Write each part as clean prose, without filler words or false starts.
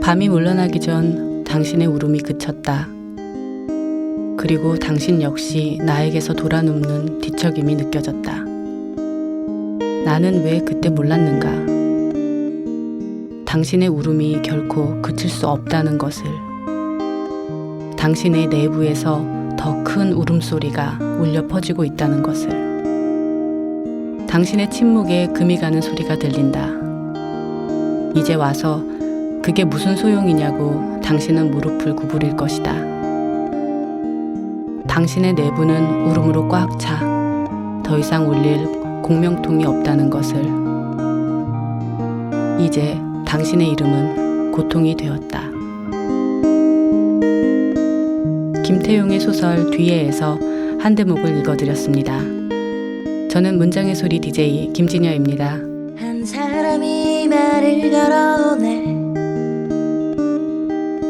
밤이 물러나기 전 당신의 울음이 그쳤다. 그리고 당신 역시 나에게서 돌아눕는 뒤척임이 느껴졌다. 나는 왜 그때 몰랐는가? 당신의 울음이 결코 그칠 수 없다는 것을, 당신의 내부에서 더 큰 울음소리가 울려 퍼지고 있다는 것을, 당신의 침묵에 금이 가는 소리가 들린다. 이제 와서 그게 무슨 소용이냐고 당신은 무릎을 구부릴 것이다. 당신의 내부는 울음으로 꽉 차 더 이상 울릴 공명통이 없다는 것을. 이제 당신의 이름은 고통이 되었다. 김태용의 소설 뒤에에서 한 대목을 읽어드렸습니다. 저는 문장의 소리 DJ 김진여입니다. 한 사람이 말을 걸어오네.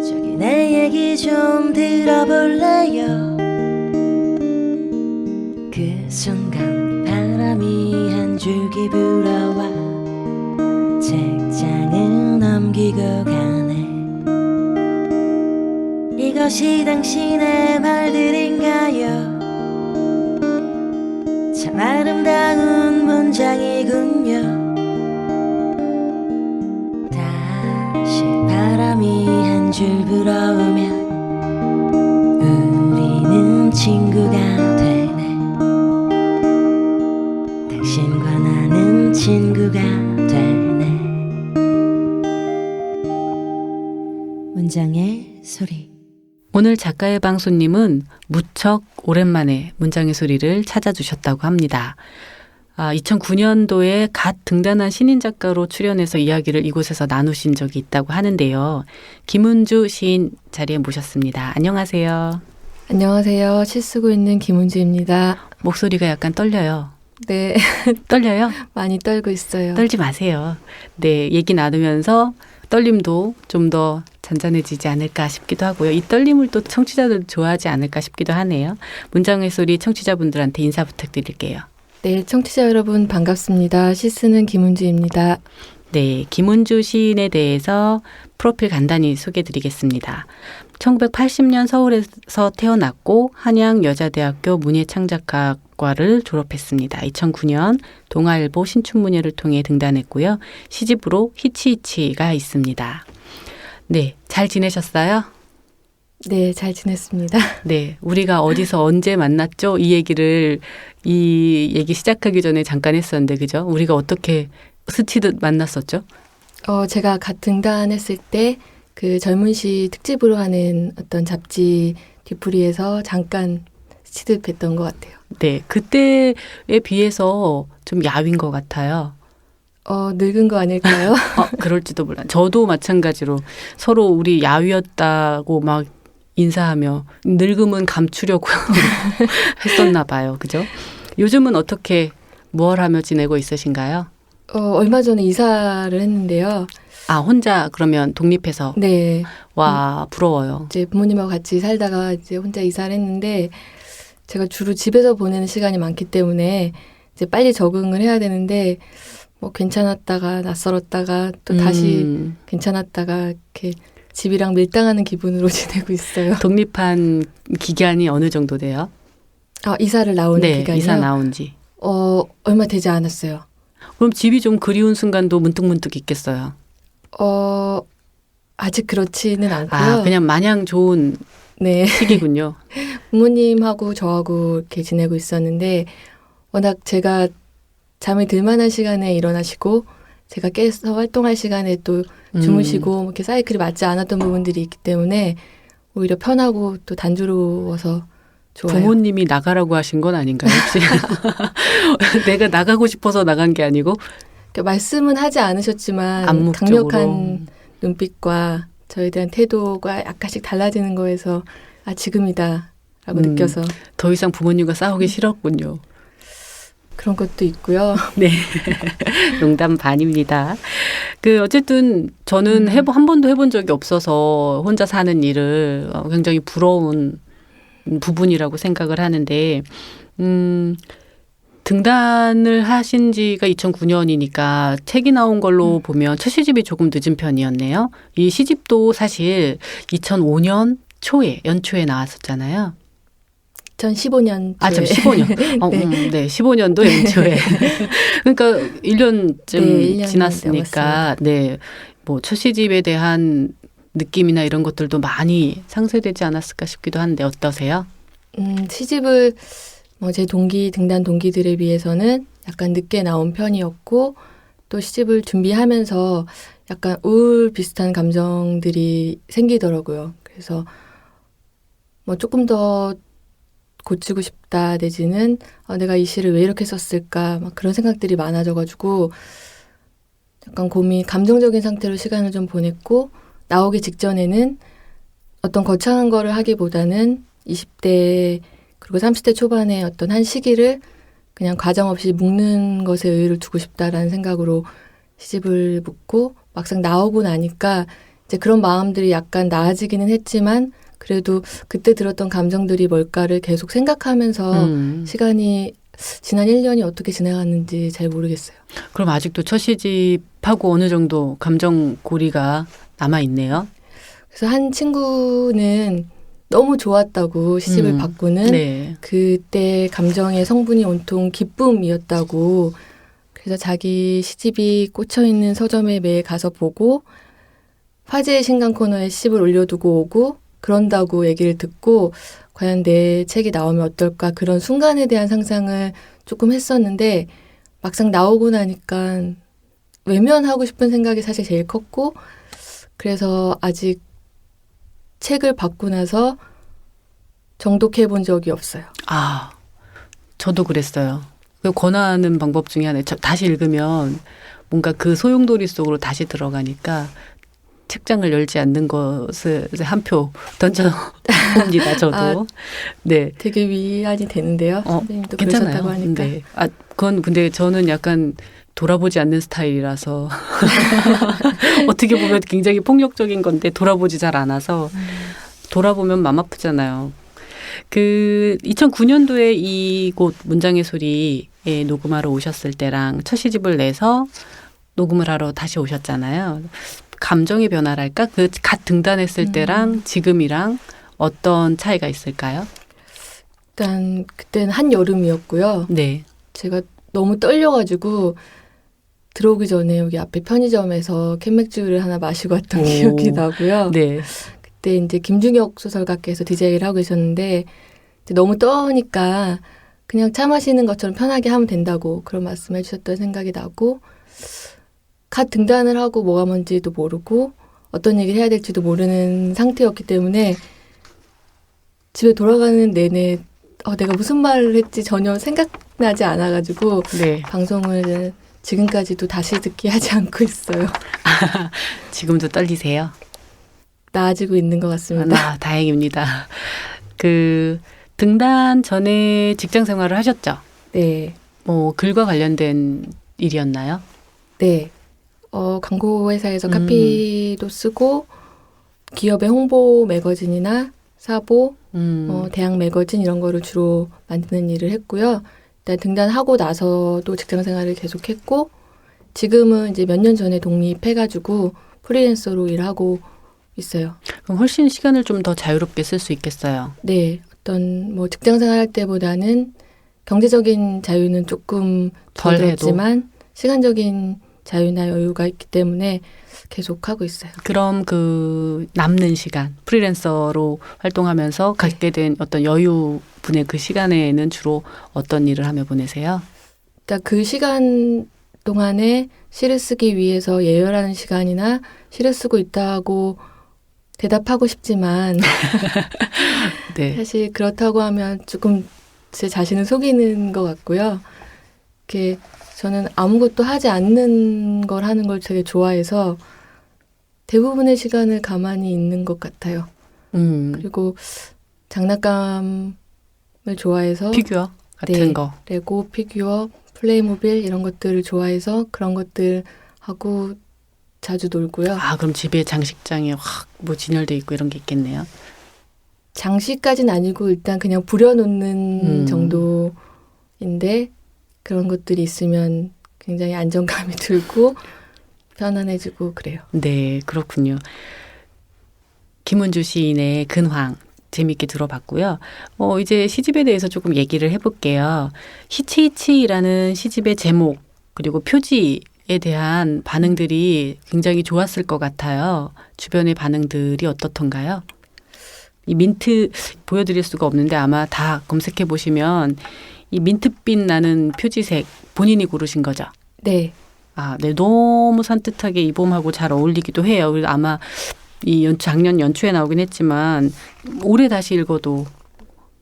저기 내 얘기 좀 들어볼래요. 그 순간 바람이 한 줄기 불어와 책장을 넘기고 가네. 이것이 당신의 말들인가요? 참 아름다운 문장이군요. 다시 바람이 한 줄 불어오면 우리는 친구가 되네. 당신과 나는 친구가 되네. 문장의 소리. 오늘 작가의 방송님은 무척 오랜만에 문장의 소리를 찾아주셨다고 합니다. 2009년도에 갓 등단한 신인 작가로 출연해서 이야기를 이곳에서 나누신 적이 있다고 하는데요. 김은주 시인 자리에 모셨습니다. 안녕하세요. 안녕하세요. 시 쓰고 있는 김은주입니다. 목소리가 약간 떨려요. 네. 떨려요? 많이 떨고 있어요. 떨지 마세요. 네, 얘기 나누면서 떨림도 좀 더 잔잔해지지 않을까 싶기도 하고요. 이 떨림을 또 청취자들 좋아하지 않을까 싶기도 하네요. 문장의 소리 청취자분들한테 인사 부탁드릴게요. 네, 청취자 여러분 반갑습니다. 시 쓰는 김은주입니다. 네, 김은주 시인에 대해서 프로필 간단히 소개해드리겠습니다. 1980년 서울에서 태어났고 한양여자대학교 문예창작학과를 졸업했습니다. 2009년 동아일보 신춘문예를 통해 등단했고요. 시집으로 히치히치가 있습니다. 네, 잘 지내셨어요? 네, 잘 지냈습니다. 네, 우리가 어디서 언제 만났죠? 이 얘기 시작하기 전에 잠깐 했었는데, 그죠? 우리가 어떻게 스치듯 만났었죠? 제가 갓 등단했을 때 그 젊은 시 특집으로 하는 어떤 잡지 뒤풀이에서 잠깐 스치듯 뵀던 것 같아요. 네, 그때에 비해서 좀 야윈 것 같아요. 늙은 거 아닐까요? 그럴지도 몰라. 저도 마찬가지로 서로 우리 야위였다고 막 인사하며 늙음은 감추려고 했었나 봐요. 그죠? 요즘은 어떻게 뭘 하며 지내고 있으신가요? 얼마 전에 이사를 했는데요. 혼자 그러면 독립해서? 네. 와, 부러워요. 이제 부모님하고 같이 살다가 이제 혼자 이사를 했는데 제가 주로 집에서 보내는 시간이 많기 때문에 이제 빨리 적응을 해야 되는데 뭐 괜찮았다가 낯설었다가 또 다시 괜찮았다가 이렇게 집이랑 밀당하는 기분으로 지내고 있어요. 독립한 기간이 어느 정도 돼요? 이사를 나온 기간이요? 이사 나온 지. 얼마 되지 않았어요. 그럼 집이 좀 그리운 순간도 문득문득 있겠어요? 아직 그렇지는 않고요. 그냥 마냥 좋은 네. 시기군요. 부모님하고 저하고 이렇게 지내고 있었는데 워낙 제가 잠이 들만한 시간에 일어나시고 제가 깨서 활동할 시간에 또 주무시고 이렇게 사이클이 맞지 않았던 부분들이 있기 때문에 오히려 편하고 또 단조로워서 좋아요. 부모님이 나가라고 하신 건 아닌가요, 혹시? 내가 나가고 싶어서 나간 게 아니고? 말씀은 하지 않으셨지만 암묵적으로. 강력한 눈빛과 저에 대한 태도가 약간씩 달라지는 거에서 지금이다 라고 느껴서 더 이상 부모님과 싸우기 싫었군요. 그런 것도 있고요. 네. 농담 반입니다. 어쨌든 저는 한 번도 해본 적이 없어서 혼자 사는 일을 굉장히 부러운 부분이라고 생각을 하는데, 등단을 하신 지가 2009년이니까 책이 나온 걸로 보면 첫 시집이 조금 늦은 편이었네요. 이 시집도 사실 2005년 초에 연초에 나왔었잖아요. 2015년. 아, 참 15년. 네, 15년도 연초에. 그러니까 1년쯤 네, 1년 지났으니까 네. 뭐 첫 시집에 대한 느낌이나 이런 것들도 많이 상쇄되지 않았을까 싶기도 한데 어떠세요? 시집을 제 등단 동기들에 비해서는 약간 늦게 나온 편이었고 또 시집을 준비하면서 약간 우울 비슷한 감정들이 생기더라고요. 그래서 뭐 조금 더 고치고 싶다 내지는 내가 이 시를 왜 이렇게 썼을까 막 그런 생각들이 많아져가지고 약간 감정적인 상태로 시간을 좀 보냈고 나오기 직전에는 어떤 거창한 거를 하기보다는 20대 그리고 30대 초반의 어떤 한 시기를 그냥 과정 없이 묶는 것에 의의를 두고 싶다라는 생각으로 시집을 묶고 막상 나오고 나니까 이제 그런 마음들이 약간 나아지기는 했지만 그래도 그때 들었던 감정들이 뭘까를 계속 생각하면서 시간이 지난 1년이 어떻게 지나갔는지 잘 모르겠어요. 그럼 아직도 첫 시집하고 어느 정도 감정 고리가 남아있네요. 그래서 한 친구는 너무 좋았다고 시집을 바꾸는 네. 그때 감정의 성분이 온통 기쁨이었다고 그래서 자기 시집이 꽂혀있는 서점에 매일 가서 보고 화제의 신간 코너에 시집을 올려두고 오고 그런다고 얘기를 듣고 과연 내 책이 나오면 어떨까 그런 순간에 대한 상상을 조금 했었는데 막상 나오고 나니까 외면하고 싶은 생각이 사실 제일 컸고 그래서 아직 책을 받고 나서 정독해 본 적이 없어요. 아, 저도 그랬어요. 권하는 방법 중에 하나, 다시 읽으면 뭔가 그 소용돌이 속으로 다시 들어가니까 책장을 열지 않는 것을 한 표 던져봅니다. 저도. 네. 되게 위안이 되는데요. 선생님도 괜찮아요. 그러셨다고 하니까. 네. 그건 근데 저는 약간 돌아보지 않는 스타일이라서 어떻게 보면 굉장히 폭력적인 건데 돌아보지 잘 않아서 돌아보면 맘 아프잖아요. 2009년도에 이곳 문장의 소리에 녹음하러 오셨을 때랑 첫 시집을 내서 녹음을 하러 다시 오셨잖아요. 감정의 변화랄까? 갓 등단했을 때랑 지금이랑 어떤 차이가 있을까요? 일단 그때는 한여름이었고요. 네. 제가 너무 떨려가지고 들어오기 전에 여기 앞에 편의점에서 캔맥주를 하나 마시고 왔던 기억이 나고요. 네. 그때 이제 김중혁 소설가께서 디제이를 하고 계셨는데 이제 너무 떠니까 그냥 차 마시는 것처럼 편하게 하면 된다고 그런 말씀해 주셨던 생각이 나고 갓 등단을 하고 뭐가 뭔지도 모르고 어떤 얘기를 해야 될지도 모르는 상태였기 때문에 집에 돌아가는 내내 내가 무슨 말을 했지 전혀 생각나지 않아가지고 네. 방송을 지금까지도 다시 듣기 하지 않고 있어요. 지금도 떨리세요? 나아지고 있는 것 같습니다. 다행입니다. 등단 전에 직장 생활을 하셨죠? 네. 뭐 글과 관련된 일이었나요? 네. 광고회사에서 카피도 쓰고 기업의 홍보 매거진이나 사보, 대학 매거진 이런 거를 주로 만드는 일을 했고요. 일단 등단하고 나서도 직장 생활을 계속했고 지금은 이제 몇 년 전에 독립해가지고 프리랜서로 일하고 있어요. 그럼 훨씬 시간을 좀 더 자유롭게 쓸 수 있겠어요. 네. 어떤 직장 생활할 때보다는 경제적인 자유는 조금 덜 했지만 시간적인 자유나 여유가 있기 때문에 계속 하고 있어요. 그럼 남는 시간, 프리랜서로 활동하면서 갖게 된 어떤 여유분의 그 시간에는 주로 어떤 일을 하며 보내세요? 일단 그 시간 동안에 시를 쓰기 위해서 예열하는 시간이나 시를 쓰고 있다고 대답하고 싶지만 네. 사실 그렇다고 하면 조금 제 자신을 속이는 것 같고요. 저는 아무것도 하지 않는 걸 하는 걸 되게 좋아해서 대부분의 시간을 가만히 있는 것 같아요. 그리고 장난감을 좋아해서 피규어 같은 거. 레고, 피규어, 플레이모빌 이런 것들을 좋아해서 그런 것들 하고 자주 놀고요. 그럼 집에 장식장에 확 진열돼 있고 이런 게 있겠네요. 장식까지는 아니고 일단 그냥 부려놓는 정도인데 그런 것들이 있으면 굉장히 안정감이 들고 편안해지고 그래요. 네, 그렇군요. 김은주 시인의 근황 재미있게 들어봤고요. 이제 시집에 대해서 조금 얘기를 해볼게요. 히치히치라는 시집의 제목 그리고 표지에 대한 반응들이 굉장히 좋았을 것 같아요. 주변의 반응들이 어떻던가요? 이 민트 보여드릴 수가 없는데 아마 다 검색해 보시면 이 민트빛 나는 표지색 본인이 고르신 거죠? 네. 아, 네. 너무 산뜻하게 이 봄하고 잘 어울리기도 해요. 그래서 아마 작년 연초에 나오긴 했지만 올해 다시 읽어도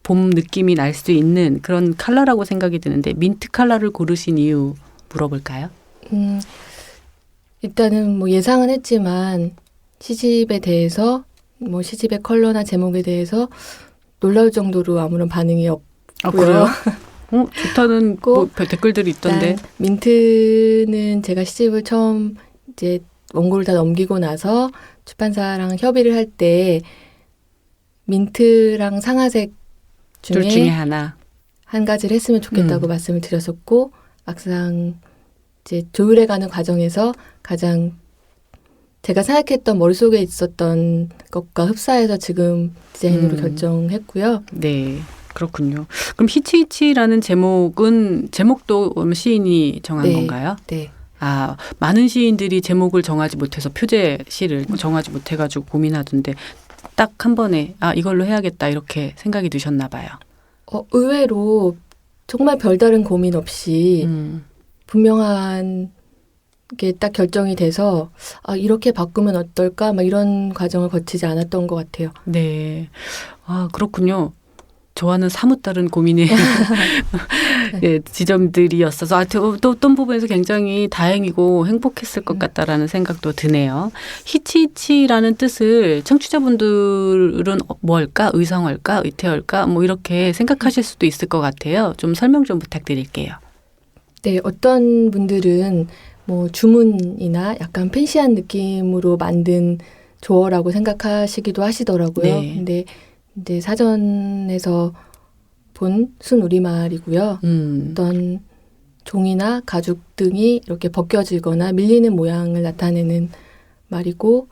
봄 느낌이 날 수 있는 그런 컬러라고 생각이 드는데 민트 컬러를 고르신 이유 물어볼까요? 일단은 뭐 예상은 했지만 시집에 대해서 뭐 시집의 컬러나 제목에 대해서 놀라울 정도로 아무런 반응이 없고요. 아, 그래요? 좋다는 뭐 댓글들이 있던데. 민트는 제가 시집을 처음 이제 원고를 다 넘기고 나서 출판사랑 협의를 할 때 민트랑 상아색 둘 중에 하나 한 가지를 했으면 좋겠다고 말씀을 드렸었고 막상 이제 조율해가는 과정에서 가장 제가 생각했던 머릿속에 있었던 것과 흡사해서 지금 디자인으로 결정했고요. 네. 그렇군요. 그럼 히치히치라는 제목도 시인이 정한 네, 건가요? 네. 아, 많은 시인들이 제목을 정하지 못해서 표제시를 정하지 못해가지고 고민하던데 딱 한 번에 이걸로 해야겠다 이렇게 생각이 드셨나 봐요. 의외로 정말 별다른 고민 없이 분명한 게 딱 결정이 돼서 이렇게 바꾸면 어떨까 막 이런 과정을 거치지 않았던 것 같아요. 네. 아, 그렇군요. 저와는 사뭇 다른 고민의 네, 지점들이었어서 또 어떤 부분에서 굉장히 다행이고 행복했을 것 같다라는 생각도 드네요. 히치히치라는 뜻을 청취자분들은 뭘까? 의성어일까? 의태어일까? 뭐 이렇게 생각하실 수도 있을 것 같아요. 좀 설명 좀 부탁드릴게요. 네, 어떤 분들은 뭐 주문이나 약간 팬시한 느낌으로 만든 조어라고 생각하시기도 하시더라고요. 네. 근데 이제 사전에서 본 순우리말이고요. 어떤 종이나 가죽 등이 이렇게 벗겨지거나 밀리는 모양을 나타내는 말이고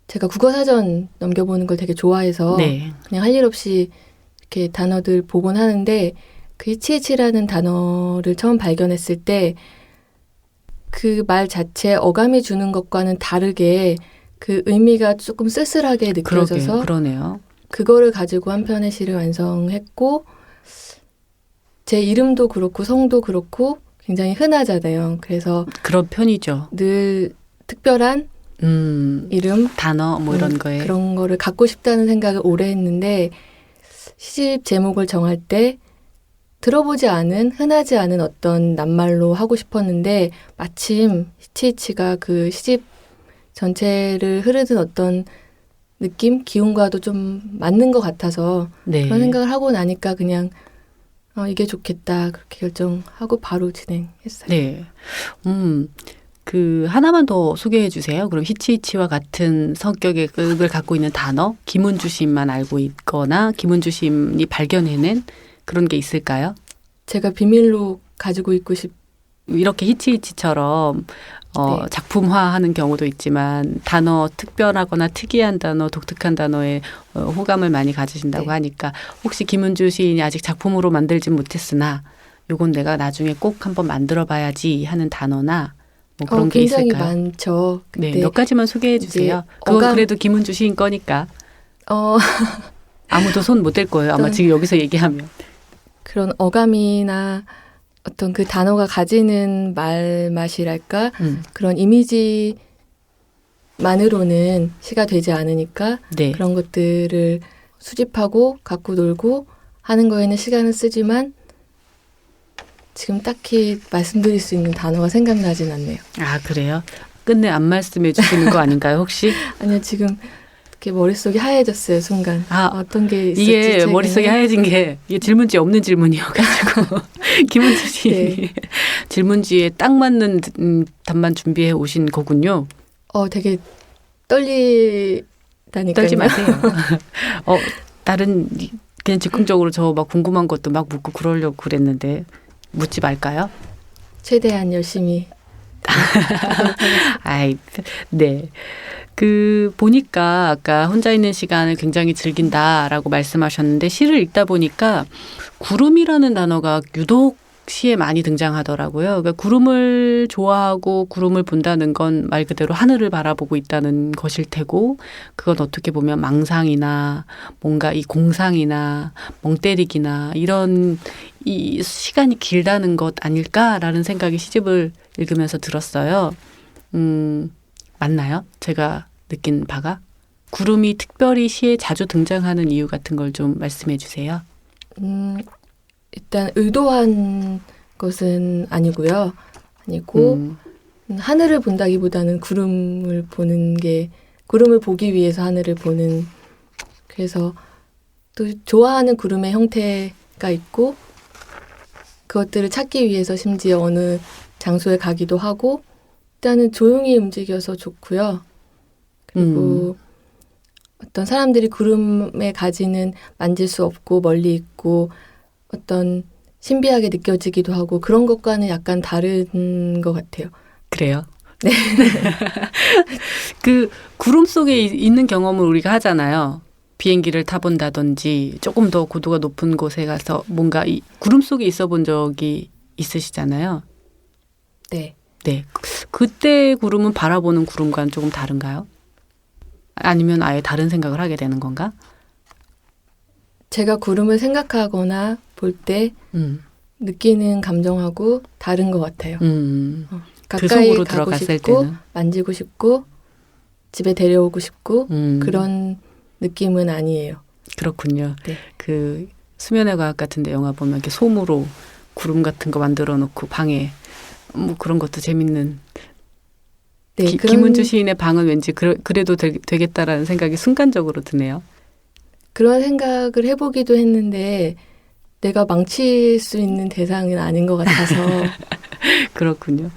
제가 국어사전 넘겨보는 걸 되게 좋아해서 네. 그냥 할 일 없이 이렇게 단어들 보곤 하는데 그 히치히치라는 단어를 처음 발견했을 때 그 말 자체 어감이 주는 것과는 다르게 그 의미가 조금 쓸쓸하게 느껴져서 그러네요. 그거를 가지고 한 편의 시를 완성했고 제 이름도 그렇고 성도 그렇고 굉장히 흔하잖아요. 그래서 그런 편이죠. 늘 특별한 이름, 단어 뭐 이런 거에 그런 거를 갖고 싶다는 생각을 오래 했는데 시집 제목을 정할 때 들어보지 않은 흔하지 않은 어떤 낱말로 하고 싶었는데 마침 히치히치가 그 시집 전체를 흐르는 어떤 느낌, 기운과도 좀 맞는 것 같아서 네. 그런 생각을 하고 나니까 그냥 이게 좋겠다 그렇게 결정하고 바로 진행했어요. 네. 그 하나만 더 소개해 주세요. 그럼 히치히치와 같은 성격의 극을 갖고 있는 단어, 김은주 시인만 알고 있거나 김은주 시인이 발견해낸 그런 게 있을까요? 제가 비밀로 가지고 있고 이렇게 히치히치처럼 네. 작품화하는 경우도 있지만 단어 특별하거나 특이한 단어, 독특한 단어에 호감을 많이 가지신다고 네. 하니까 혹시 김은주 시인이 아직 작품으로 만들진 못했으나 요건 내가 나중에 꼭 한번 만들어봐야지 하는 단어나 뭐 그런 게 굉장히 있을까요? 많죠. 네, 몇 가지만 소개해 주세요. 그건 그래도 김은주 시인 거니까. 아무도 손 못 댈 거예요. 아마 지금 여기서 얘기하면. 그런 어감이나 어떤 그 단어가 가지는 말맛이랄까 그런 이미지만으로는 시가 되지 않으니까 네. 그런 것들을 수집하고 갖고 놀고 하는 거에는 시간을 쓰지만 지금 딱히 말씀드릴 수 있는 단어가 생각나진 않네요. 아, 그래요? 끝내 안 말씀해 주시는 거 아닌가요, 혹시? 아니요, 지금 이렇게 머릿속이 하얘졌어요, 순간. 어떤 게 있었지? 이게 최근에? 머릿속에 하얘진 게 이게 질문지에 없는 질문이어가지고 김은주 씨 네. 질문지에 딱 맞는 답만 준비해 오신 거군요. 되게 떨리다니까요. 떨지 마세요. 다른 그냥 즉흥적으로 저 막 궁금한 것도 막 묻고 그러려고 그랬는데 묻지 말까요? 최대한 열심히. 아이, 네. 보니까 아까 혼자 있는 시간을 굉장히 즐긴다라고 말씀하셨는데 시를 읽다 보니까 구름이라는 단어가 유독 시에 많이 등장하더라고요. 그러니까 구름을 좋아하고 구름을 본다는 건 말 그대로 하늘을 바라보고 있다는 것일 테고 그건 어떻게 보면 망상이나 뭔가 이 공상이나 멍때리기나 이런 이 시간이 길다는 것 아닐까라는 생각이 시집을 읽으면서 들었어요. 맞나요? 제가 느낀 바가? 구름이 특별히 시에 자주 등장하는 이유 같은 걸 좀 말씀해 주세요. 일단 의도한 것은 아니고요. 아니고 하늘을 본다기보다는 구름을 보기 위해서 하늘을 보는 그래서 또 좋아하는 구름의 형태가 있고 그것들을 찾기 위해서 심지어 어느 장소에 가기도 하고 일단은 조용히 움직여서 좋고요. 그리고 어떤 사람들이 구름에 가지는 만질 수 없고 멀리 있고 어떤 신비하게 느껴지기도 하고 그런 것과는 약간 다른 것 같아요. 그래요? 네. 구름 속에 있는 경험을 우리가 하잖아요. 비행기를 타본다든지 조금 더 고도가 높은 곳에 가서 뭔가 이 구름 속에 있어 본 적이 있으시잖아요. 네. 네. 그때 구름은 바라보는 구름과는 조금 다른가요? 아니면 아예 다른 생각을 하게 되는 건가? 제가 구름을 생각하거나 볼 때 느끼는 감정하고 다른 것 같아요. 가까이 그 속으로 가고 들어갔을 싶고 때는 만지고 싶고 집에 데려오고 싶고 그런 느낌은 아니에요. 그렇군요. 네. 수면의 과학 같은데 영화 보면 이렇게 솜으로 구름 같은 거 만들어 놓고 방에 뭐 그런 것도 재밌는. 네, 김은주 시인의 방은 왠지 그래도 되겠다라는 생각이 순간적으로 드네요. 그런 생각을 해보기도 했는데 내가 망칠 수 있는 대상은 아닌 것 같아서. 그렇군요.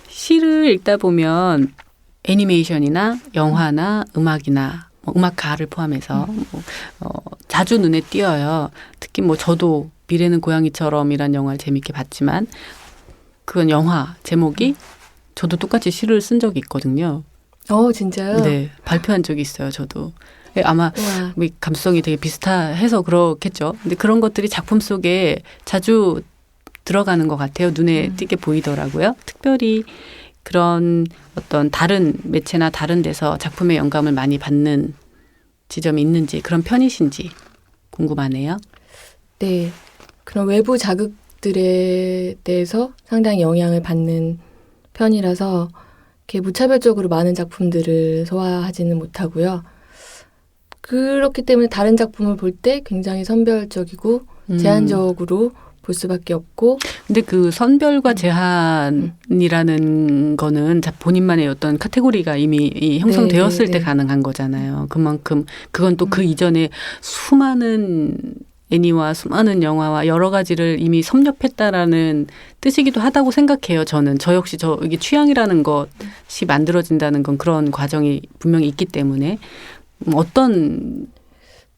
시를 읽다 보면 애니메이션이나 영화나 음악이나 음악가를 포함해서 자주 눈에 띄어요. 특히 저도 미래는 고양이처럼이란 영화를 재밌게 봤지만 그건 영화 제목이 저도 똑같이 시를 쓴 적이 있거든요. 진짜요? 네. 발표한 적이 있어요. 저도. 아마 감수성이 되게 비슷해서 그렇겠죠. 근데 그런 것들이 작품 속에 자주 들어가는 것 같아요. 눈에 띄게 보이더라고요. 특별히 그런 어떤 다른 매체나 다른 데서 작품의 영감을 많이 받는 지점이 있는지 그런 편이신지 궁금하네요. 네. 그런 외부 자극들에 대해서 상당히 영향을 받는 편이라서 이렇게 무차별적으로 많은 작품들을 소화하지는 못하고요. 그렇기 때문에 다른 작품을 볼 때 굉장히 선별적이고 제한적으로 볼 수밖에 없고. 근데 선별과 제한이라는 거는 본인만의 어떤 카테고리가 이미 형성되었을 때 가능한 거잖아요. 그만큼 그건 또 그 이전에 수많은 애니와 수많은 영화와 여러 가지를 이미 섭렵했다라는 뜻이기도 하다고 생각해요. 저는. 저 역시 이게 취향이라는 것이 만들어진다는 건 그런 과정이 분명히 있기 때문에 어떤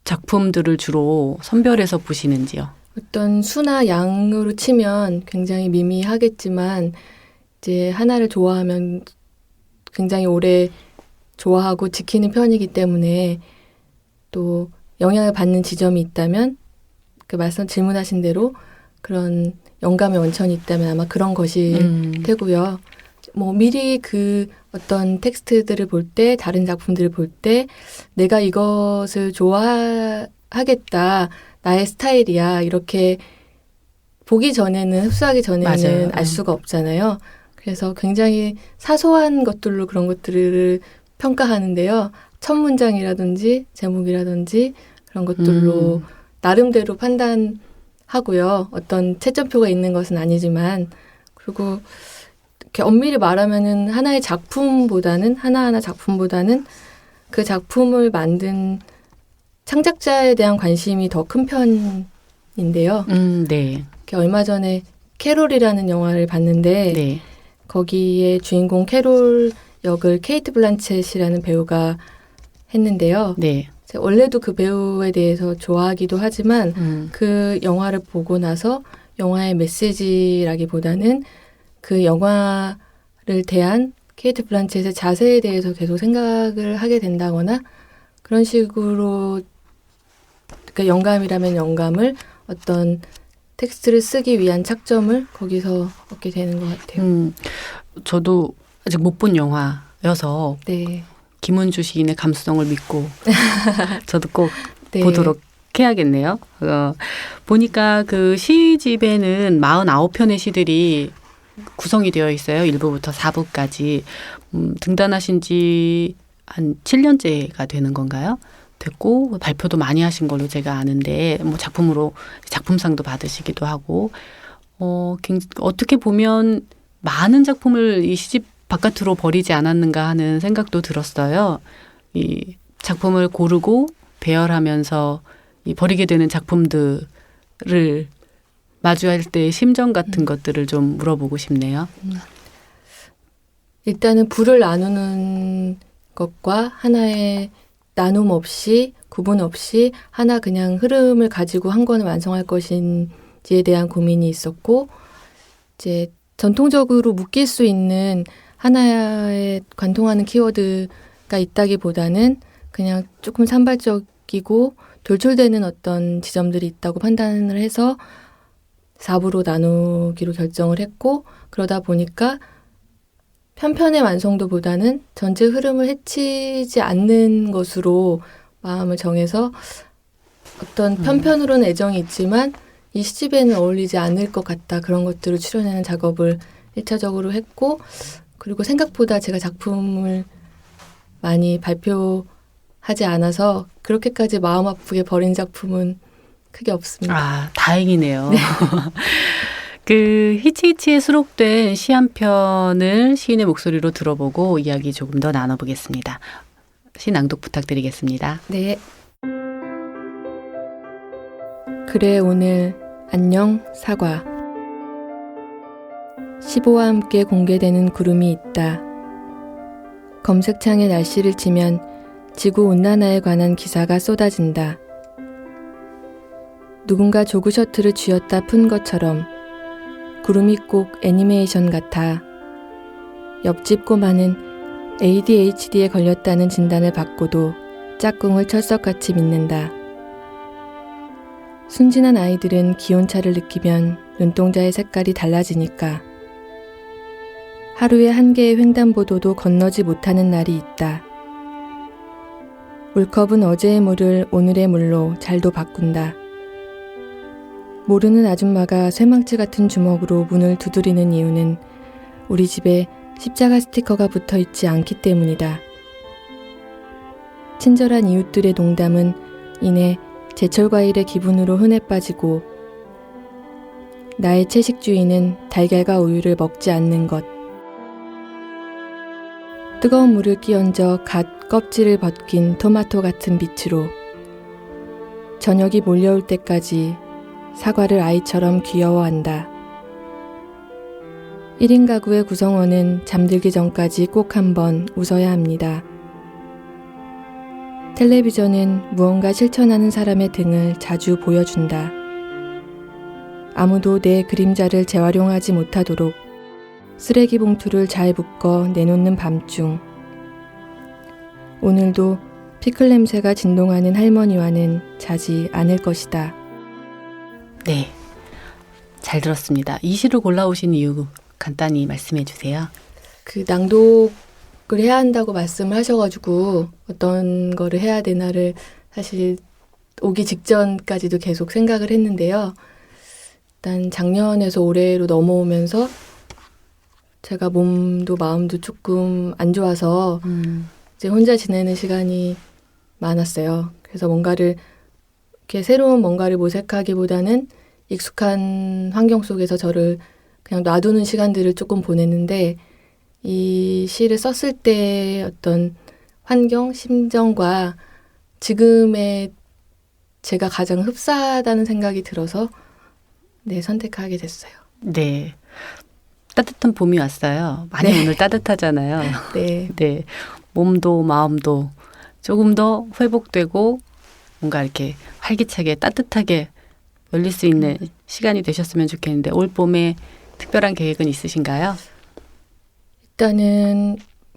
작품들을 주로 선별해서 보시는지요? 어떤 수나 양으로 치면 굉장히 미미하겠지만 이제 하나를 좋아하면 굉장히 오래 좋아하고 지키는 편이기 때문에 또 영향을 받는 지점이 있다면 질문하신 대로 그런 영감의 원천이 있다면 아마 그런 것이 되고요. 미리 어떤 텍스트들을 볼 때, 다른 작품들을 볼 때 내가 이것을 좋아하겠다, 나의 스타일이야 이렇게 보기 전에는 흡수하기 전에는 맞아요. 알 수가 없잖아요. 그래서 굉장히 사소한 것들로 그런 것들을 평가하는데요. 첫 문장이라든지 제목이라든지 그런 것들로 나름대로 판단하고요. 어떤 채점표가 있는 것은 아니지만 그리고 이렇게 엄밀히 말하면은 하나하나 작품보다는 그 작품을 만든 창작자에 대한 관심이 더 큰 편인데요. 네. 얼마 전에 캐롤이라는 영화를 봤는데 네. 거기에 주인공 캐롤 역을 케이트 블란쳇이라는 배우가 했는데요. 네. 원래도 그 배우에 대해서 좋아하기도 하지만 그 영화를 보고 나서 영화의 메시지라기보다는 그 영화를 대한 케이트 블란쳇의 자세에 대해서 계속 생각을 하게 된다거나 그런 식으로 그러니까 영감이라면 영감을 어떤 텍스트를 쓰기 위한 착점을 거기서 얻게 되는 것 같아요. 저도 아직 못 본 영화여서 네. 김은주 시인의 감수성을 믿고 저도 꼭 네. 보도록 해야겠네요. 보니까 그 시집에는 49편의 시들이 구성이 되어 있어요. 1부부터 4부까지. 등단하신 지 한 7년째가 되는 건가요? 됐고 발표도 많이 하신 걸로 제가 아는데 뭐 작품으로 작품상도 받으시기도 하고 어떻게 보면 많은 작품을 이 시집 바깥으로 버리지 않았는가 하는 생각도 들었어요. 이 작품을 고르고 배열하면서 이 버리게 되는 작품들을 마주할 때의 심정 같은 것들을 좀 물어보고 싶네요. 일단은 부를 나누는 것과 하나의 나눔 없이 구분 없이 하나 그냥 흐름을 가지고 한 권을 완성할 것인지에 대한 고민이 있었고 이제 전통적으로 묶일 수 있는 하나에 관통하는 키워드가 있다기보다는 그냥 조금 산발적이고 돌출되는 어떤 지점들이 있다고 판단을 해서 4부로 나누기로 결정을 했고 그러다 보니까 편편의 완성도보다는 전체 흐름을 해치지 않는 것으로 마음을 정해서 어떤 편편으로는 애정이 있지만 이 시집에는 어울리지 않을 것 같다. 그런 것들을 추려내는 작업을 1차적으로 했고 그리고 생각보다 제가 작품을 많이 발표하지 않아서 그렇게까지 마음 아프게 버린 작품은 크게 없습니다. 아, 다행이네요. 네. 그 히치히치에 수록된 시 한 편을 시인의 목소리로 들어보고 이야기 조금 더 나눠보겠습니다. 시 낭독 부탁드리겠습니다. 네. 그래 오늘 안녕 사과 15와 함께 공개되는 구름이 있다. 검색창에 날씨를 치면 지구온난화에 관한 기사가 쏟아진다. 누군가 조그 셔츠를 쥐었다 푼 것처럼 구름이 꼭 애니메이션 같아. 옆집 꼬마는 ADHD에 걸렸다는 진단을 받고도 짝꿍을 철석같이 믿는다. 순진한 아이들은 기온차를 느끼면 눈동자의 색깔이 달라지니까. 하루에 한 개의 횡단보도도 건너지 못하는 날이 있다. 물컵은 어제의 물을 오늘의 물로 잘도 바꾼다. 모르는 아줌마가 쇠망치 같은 주먹으로 문을 두드리는 이유는 우리 집에 십자가 스티커가 붙어 있지 않기 때문이다. 친절한 이웃들의 농담은 이내 제철 과일의 기분으로 흔해 빠지고 나의 채식 주의는 달걀과 우유를 먹지 않는 것. 뜨거운 물을 끼얹어 갓 껍질을 벗긴 토마토 같은 빛으로 저녁이 몰려올 때까지 사과를 아이처럼 귀여워한다. 1인 가구의 구성원은 잠들기 전까지 꼭 한번 웃어야 합니다. 텔레비전은 무언가 실천하는 사람의 등을 자주 보여준다. 아무도 내 그림자를 재활용하지 못하도록 쓰레기 봉투를 잘 묶어 내놓는 밤중. 오늘도 피클 냄새가 진동하는 할머니와는 자지 않을 것이다. 네, 잘 들었습니다. 이 시를 골라오신 이유 간단히 말씀해 주세요. 그 낭독을 해야 한다고 말씀을 하셔가지고 어떤 거를 해야 되나를 사실 오기 직전까지도 계속 생각을 했는데요. 일단 작년에서 올해로 넘어오면서 제가 몸도 마음도 조금 안 좋아서 이제 혼자 지내는 시간이 많았어요. 그래서 뭔가를 이렇게 새로운 뭔가를 모색하기보다는 익숙한 환경 속에서 저를 그냥 놔두는 시간들을 조금 보냈는데 이 시를 썼을 때 어떤 환경, 심정과 지금의 제가 가장 흡사하다는 생각이 들어서 네, 선택하게 됐어요. 네. 따뜻한 봄이 왔어요. 많이 네. 오늘 따뜻하잖아요. 네. 네. 몸도 마음도 조금 더 회복되고 뭔가 이렇게 활기차게 따뜻하게 열릴 수 있는 시간이 되셨으면 좋겠는데 올 봄에 특별한 계획은 있으신가요? 일단은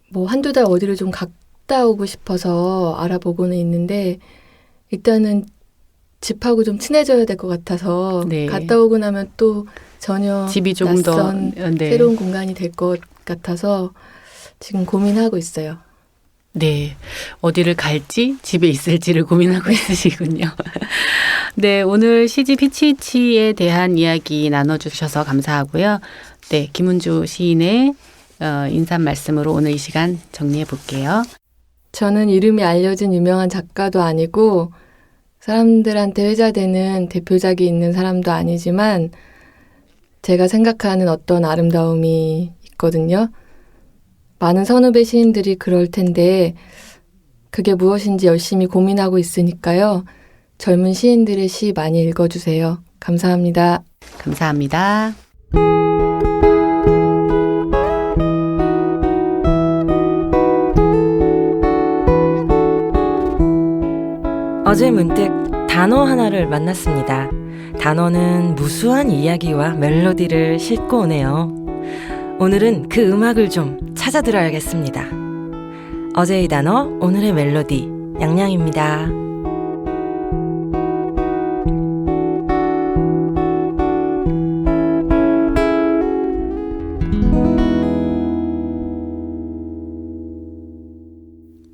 뭐 한두 달 어디를 좀 갔다 오고 싶어서 알아보고는 있는데 일단은 집하고 좀 친해져야 될 것 같아서 네. 갔다 오고 나면 또 전혀 집이 조금 더 낯선 네. 새로운 공간이 될 것 같아서 지금 고민하고 있어요. 네. 어디를 갈지 집에 있을지를 고민하고 있으시군요. 네. 오늘 시집 히치히치에 대한 이야기 나눠주셔서 감사하고요. 네. 김은주 시인의 인사 말씀으로 오늘 이 시간 정리해 볼게요. 저는 이름이 알려진 유명한 작가도 아니고 사람들한테 회자되는 대표작이 있는 사람도 아니지만 제가 생각하는 어떤 아름다움이 있거든요. 많은 선후배 시인들이 그럴 텐데 그게 무엇인지 열심히 고민하고 있으니까요. 젊은 시인들의 시 많이 읽어주세요. 감사합니다. 감사합니다. 어제 문득 단어 하나를 만났습니다. 단어는 무수한 이야기와 멜로디를 싣고 오네요. 오늘은 그 음악을 좀 찾아 들어야겠습니다. 어제의 단어, 오늘의 멜로디, 양양입니다.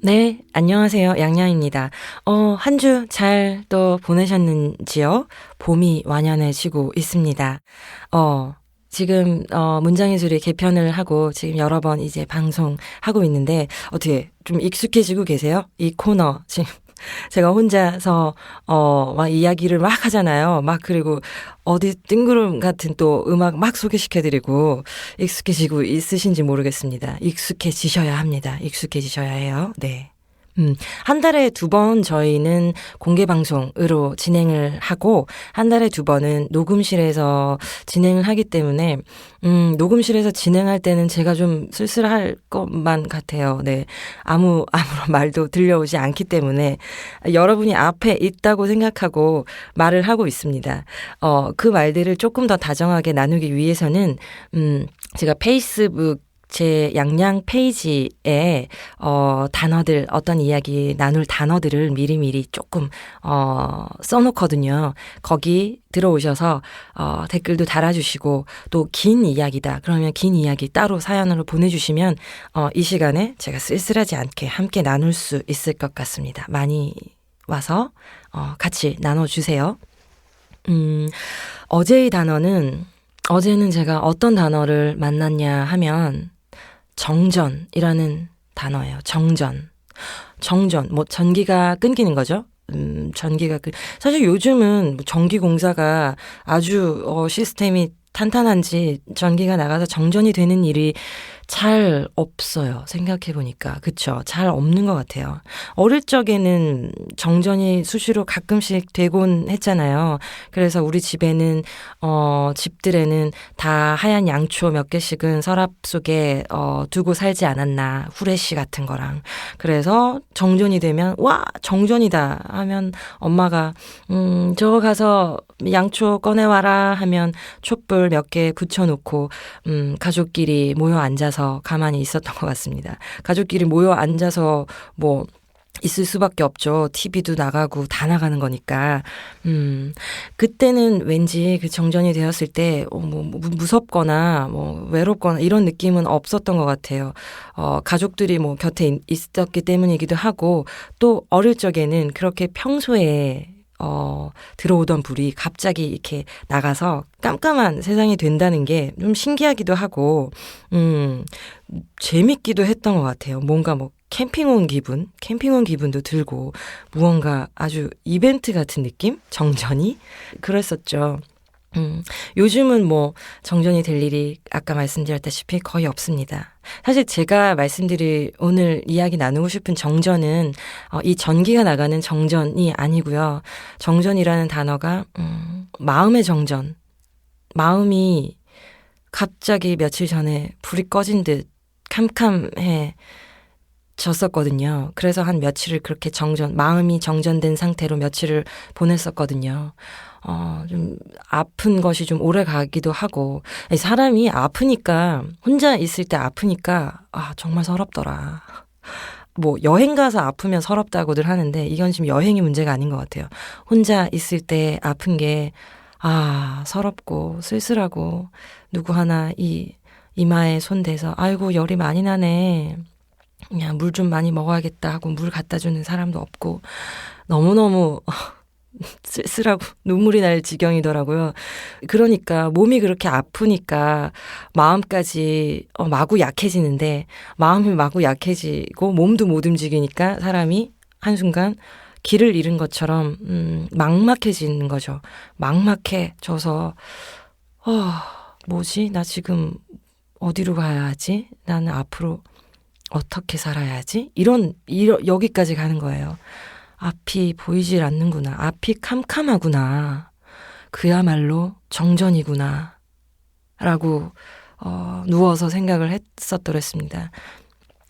네, 안녕하세요. 양양입니다. 한 주 잘 또 보내셨는지요? 봄이 완연해지고 있습니다. 지금 문장예술이 개편을 하고 지금 여러 번 이제 방송하고 있는데 어떻게 좀 익숙해지고 계세요? 이 코너 지금 제가 혼자서 막 이야기를 막 하잖아요. 막 그리고 어디 뜬구름 같은 또 음악 막 소개시켜드리고 익숙해지고 있으신지 모르겠습니다. 익숙해지셔야 합니다. 익숙해지셔야 해요. 네. 한 달에 2번 저희는 공개 방송으로 진행을 하고 한 달에 2번은 녹음실에서 진행을 하기 때문에 녹음실에서 진행할 때는 제가 좀 쓸쓸할 것만 같아요. 네. 아무런 말도 들려오지 않기 때문에 여러분이 앞에 있다고 생각하고 말을 하고 있습니다. 그 말들을 조금 더 다정하게 나누기 위해서는 제가 페이스북 제 양양 페이지에 단어들 어떤 이야기 나눌 단어들을 미리미리 조금 써놓거든요. 거기 들어오셔서 댓글도 달아주시고 또 긴 이야기다 그러면 긴 이야기 따로 사연으로 보내주시면 이 시간에 제가 쓸쓸하지 않게 함께 나눌 수 있을 것 같습니다. 많이 와서 같이 나눠주세요. 어제의 단어는 어제는 제가 어떤 단어를 만났냐 하면 정전이라는 단어예요. 정전, 뭐 전기가 끊기는 거죠. 사실 요즘은 전기 공사가 아주 시스템이 탄탄한지 전기가 나가서 정전이 되는 일이 잘 없어요. 생각해보니까. 그쵸? 잘 없는 것 같아요. 어릴 적에는 정전이 수시로 가끔씩 되곤 했잖아요. 그래서 우리 집에는 집들에는 다 하얀 양초 몇 개씩은 서랍 속에 두고 살지 않았나. 후레쉬 같은 거랑. 그래서 정전이 되면 와 정전이다 하면 엄마가 저거 가서 양초 꺼내와라 하면 촛불 몇 개 굳혀놓고 가족끼리 모여 앉아서 가만히 있었던 것 같습니다. 가족끼리 모여 앉아서 뭐 있을 수밖에 없죠. TV도 나가고 다 나가는 거니까. 그때는 왠지 그 정전이 되었을 때 무섭거나 뭐 외롭거나 이런 느낌은 없었던 것 같아요. 가족들이 뭐 곁에 있었기 때문이기도 하고 또 어릴 적에는 그렇게 평소에 들어오던 불이 갑자기 이렇게 나가서 깜깜한 세상이 된다는 게 좀 신기하기도 하고, 재밌기도 했던 것 같아요. 뭔가 뭐 캠핑 온 기분도 들고, 무언가 아주 이벤트 같은 느낌? 정전이? 그랬었죠. 요즘은 뭐 정전이 될 일이 아까 말씀드렸다시피 거의 없습니다. 사실 제가 말씀드릴 오늘 이야기 나누고 싶은 정전은 이 전기가 나가는 정전이 아니고요. 정전이라는 단어가 마음의 정전. 마음이 갑자기 며칠 전에 불이 꺼진 듯 캄캄해졌었거든요. 그래서 한 며칠을 그렇게 마음이 정전된 상태로 며칠을 보냈었거든요. 좀 아픈 것이 좀 오래 가기도 하고 아니, 사람이 아프니까 혼자 있을 때 아프니까 정말 서럽더라. 뭐 여행 가서 아프면 서럽다고들 하는데 이건 지금 여행이 문제가 아닌 것 같아요. 혼자 있을 때 아픈 게 서럽고 쓸쓸하고 누구 하나 이마에 손 대서 아이고 열이 많이 나네. 그냥 물 좀 많이 먹어야겠다 하고 물 갖다 주는 사람도 없고 너무너무 쓸쓸하고 눈물이 날 지경이더라고요. 그러니까 몸이 그렇게 아프니까 마음까지 마구 약해지는데 마음이 마구 약해지고 몸도 못 움직이니까 사람이 한순간 길을 잃은 것처럼 막막해지는 거죠. 막막해져서 뭐지? 나 지금 어디로 가야 하지? 나는 앞으로 어떻게 살아야 하지? 여기까지 가는 거예요. 앞이 보이질 않는구나. 앞이 캄캄하구나. 그야말로 정전이구나. 라고 누워서 생각을 했었더랬습니다.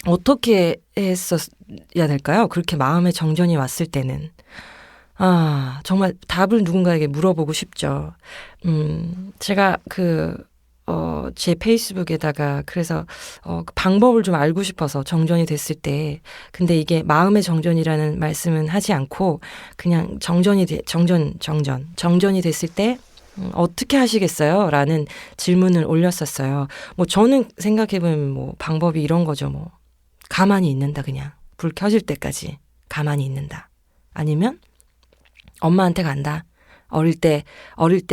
어떻게 했었어야 될까요? 그렇게 마음의 정전이 왔을 때는. 정말 답을 누군가에게 물어보고 싶죠. 제가 제 페이스북에다가 그래서 그 방법을 좀 알고 싶어서 정전이 됐을 때 근데 이게 마음의 정전이라는 말씀은 하지 않고 그냥 정전이 됐을 때 어떻게 하시겠어요? 라는 질문을 올렸었어요. 뭐 저는 생각해보면 뭐 방법이 이런 거죠. 뭐 가만히 있는다 그냥 불 켜질 때까지 가만히 있는다. 아니면 엄마한테 간다. 어릴 때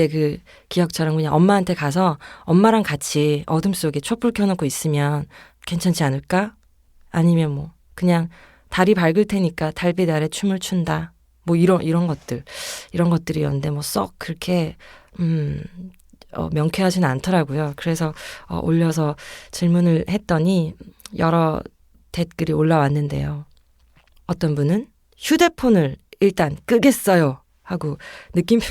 그 기억처럼 그냥 엄마한테 가서 엄마랑 같이 어둠 속에 촛불 켜놓고 있으면 괜찮지 않을까? 아니면 뭐 그냥 달이 밝을 테니까 달빛 아래 춤을 춘다. 뭐 이런 것들이었는데 뭐 썩 그렇게 명쾌하진 않더라고요. 그래서 올려서 질문을 했더니 여러 댓글이 올라왔는데요. 어떤 분은 휴대폰을 일단 끄겠어요. 하고 느낌표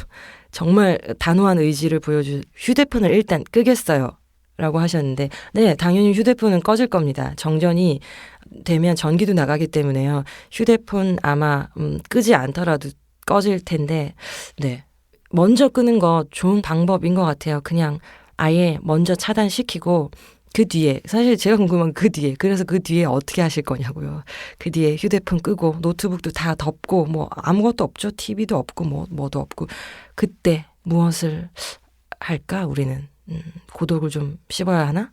정말 단호한 의지를 보여준 휴대폰을 일단 끄겠어요. 라고 하셨는데 네, 당연히 휴대폰은 꺼질 겁니다. 정전이 되면 전기도 나가기 때문에요. 휴대폰 아마 끄지 않더라도 꺼질 텐데 네, 먼저 끄는 거 좋은 방법인 것 같아요. 그냥 아예 먼저 차단시키고 그 뒤에 사실 제가 궁금한 그래서 그 뒤에 어떻게 하실 거냐고요. 그 뒤에 휴대폰 끄고 노트북도 다 덮고 뭐 아무것도 없죠. TV도 없고 뭐도 없고 그때 무엇을 할까 우리는 고독을 좀 씹어야 하나?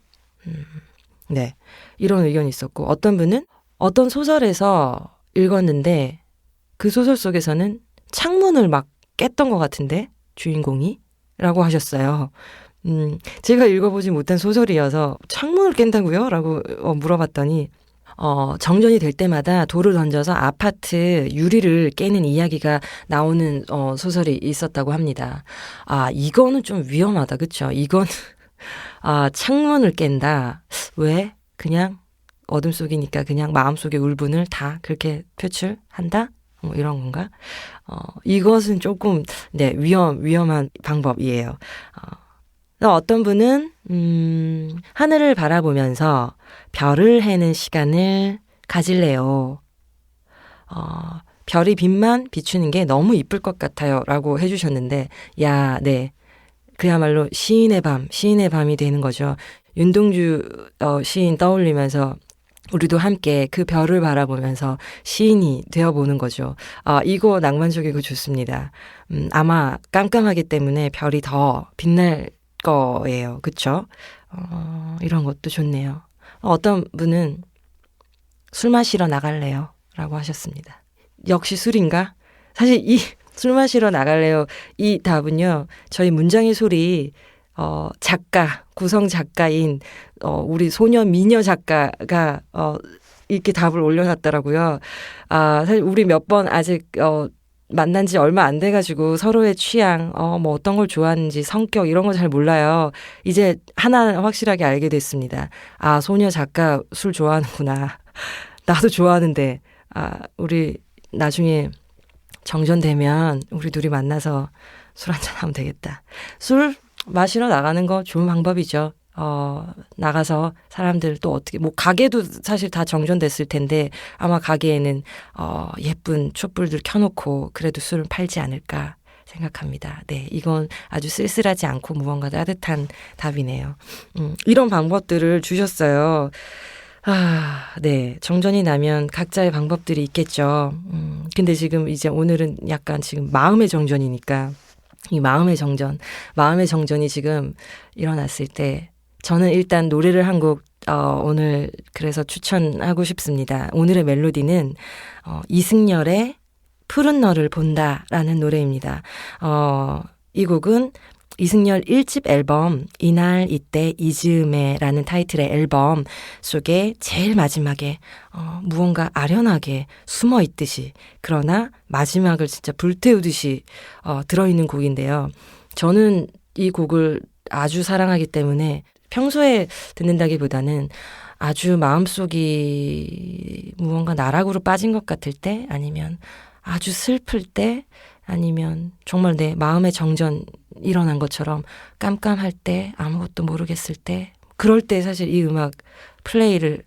네, 이런 의견이 있었고 어떤 분은 어떤 소설에서 읽었는데 그 소설 속에서는 창문을 막 깼던 것 같은데 주인공이 라고 하셨어요. 제가 읽어보지 못한 소설이어서 창문을 깬다고요? 라고 물어봤더니 정전이 될 때마다 돌을 던져서 아파트 유리를 깨는 이야기가 나오는 소설이 있었다고 합니다. 이거는 좀 위험하다. 그쵸? 이건 창문을 깬다. 왜? 그냥 어둠 속이니까 그냥 마음속의 울분을 다 그렇게 표출한다? 뭐 이런 건가? 이것은 조금 네, 위험한 방법이에요. 어떤 분은 하늘을 바라보면서 별을 해는 시간을 가질래요. 별이 빛만 비추는 게 너무 이쁠 것 같아요. 라고 해주셨는데 네. 그야말로 시인의 밤이 되는 거죠. 윤동주 시인 떠올리면서 우리도 함께 그 별을 바라보면서 시인이 되어보는 거죠. 이거 낭만적이고 좋습니다. 아마 깜깜하기 때문에 별이 더 빛날 거예요. 그쵸? 이런 것도 좋네요. 어떤 분은 술 마시러 나갈래요? 라고 하셨습니다. 역시 술인가? 사실 이 술 마시러 나갈래요? 이 답은요. 저희 문장의 소리 구성 작가인 우리 소녀 미녀 작가가 이렇게 답을 올려놨더라고요. 사실 우리 몇 번 아직 만난 지 얼마 안 돼가지고 서로의 취향, 뭐 어떤 걸 좋아하는지 성격 이런 거 잘 몰라요. 이제 하나 확실하게 알게 됐습니다. 소녀 작가 술 좋아하는구나. 나도 좋아하는데 우리 나중에 정전되면 우리 둘이 만나서 술 한잔 하면 되겠다. 술 마시러 나가는 거 좋은 방법이죠. 나가서 사람들 또 어떻게, 뭐 가게도 사실 다 정전됐을 텐데 아마 가게에는 예쁜 촛불들 켜놓고 그래도 술을 팔지 않을까 생각합니다. 네, 이건 아주 쓸쓸하지 않고 무언가 따뜻한 답이네요. 이런 방법들을 주셨어요. 네. 정전이 나면 각자의 방법들이 있겠죠. 근데 지금 이제 오늘은 약간 지금 마음의 정전이니까 이 마음의 정전이 지금 일어났을 때 저는 일단 노래를 한 곡 오늘 그래서 추천하고 싶습니다. 오늘의 멜로디는 이승열의 푸른 너를 본다라는 노래입니다. 이 곡은 이승열 1집 앨범 이날 이때 이즈음에라는 타이틀의 앨범 속에 제일 마지막에 무언가 아련하게 숨어 있듯이 그러나 마지막을 진짜 불태우듯이 들어있는 곡인데요. 저는 이 곡을 아주 사랑하기 때문에 평소에 듣는다기보다는 아주 마음속이 무언가 나락으로 빠진 것 같을 때 아니면 아주 슬플 때 아니면 정말 내 마음의 정전 일어난 것처럼 깜깜할 때 아무것도 모르겠을 때 그럴 때 사실 이 음악 플레이를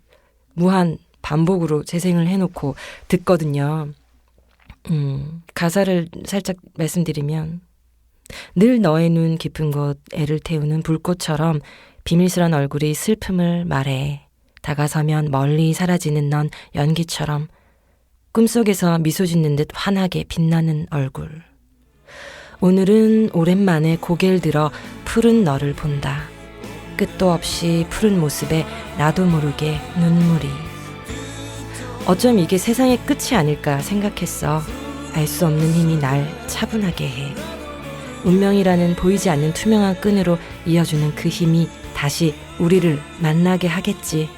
무한 반복으로 재생을 해놓고 듣거든요. 가사를 살짝 말씀드리면 늘 너의 눈 깊은 곳 애를 태우는 불꽃처럼 비밀스런 얼굴이 슬픔을 말해 다가서면 멀리 사라지는 넌 연기처럼 꿈속에서 미소 짓는 듯 환하게 빛나는 얼굴. 오늘은 오랜만에 고개를 들어 푸른 너를 본다. 끝도 없이 푸른 모습에 나도 모르게 눈물이. 어쩜 이게 세상의 끝이 아닐까 생각했어. 알 수 없는 힘이 날 차분하게 해. 운명이라는 보이지 않는 투명한 끈으로 이어주는 그 힘이 다시 우리를 만나게 하겠지.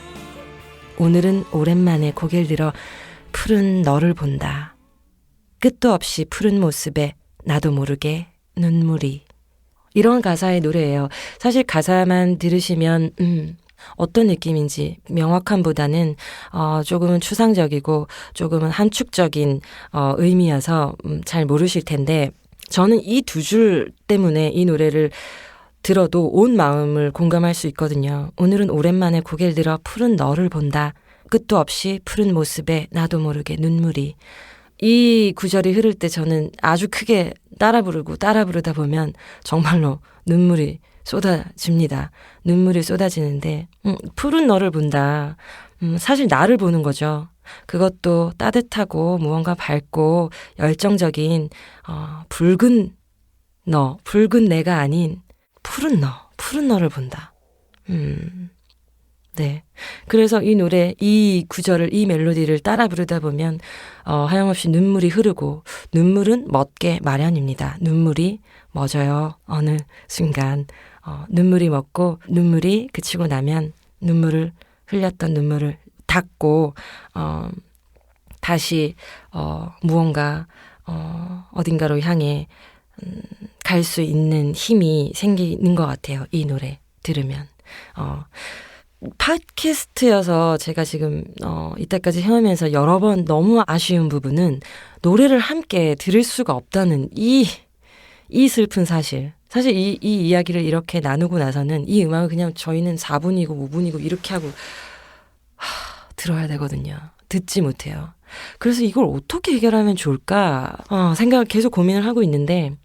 오늘은 오랜만에 고개를 들어 푸른 너를 본다. 끝도 없이 푸른 모습에 나도 모르게 눈물이. 이런 가사의 노래예요. 사실 가사만 들으시면 어떤 느낌인지 명확함보다는 조금은 추상적이고 조금은 함축적인 의미여서 잘 모르실 텐데 저는 이 두 줄 때문에 이 노래를 들어도 온 마음을 공감할 수 있거든요. 오늘은 오랜만에 고개를 들어 푸른 너를 본다. 끝도 없이 푸른 모습에 나도 모르게 눈물이. 이 구절이 흐를 때 저는 아주 크게 따라 부르다 보면 정말로 눈물이 쏟아집니다. 눈물이 쏟아지는데 푸른 너를 본다. 사실 나를 보는 거죠. 그것도 따뜻하고 무언가 밝고 열정적인 붉은 내가 아닌 푸른 너를 본다. 네. 그래서 이 노래, 이 구절을, 이 멜로디를 따라 부르다 보면 하염없이 눈물이 흐르고 눈물은 멎게 마련입니다. 눈물이 멎어요. 어느 순간 눈물이 멎고 눈물이 그치고 나면 눈물을 흘렸던 눈물을 닦고 다시 무언가 어딘가로 향해 갈 수 있는 힘이 생기는 것 같아요. 이 노래 들으면. 팟캐스트여서 제가 지금 이때까지 해오면서 여러 번 너무 아쉬운 부분은 노래를 함께 들을 수가 없다는 이 슬픈 사실. 사실 이 이야기를 이렇게 나누고 나서는 이 음악을 그냥 저희는 4분이고 5분이고 이렇게 하고 들어야 되거든요. 듣지 못해요. 그래서 이걸 어떻게 해결하면 좋을까 생각을 계속 고민을 하고 있는데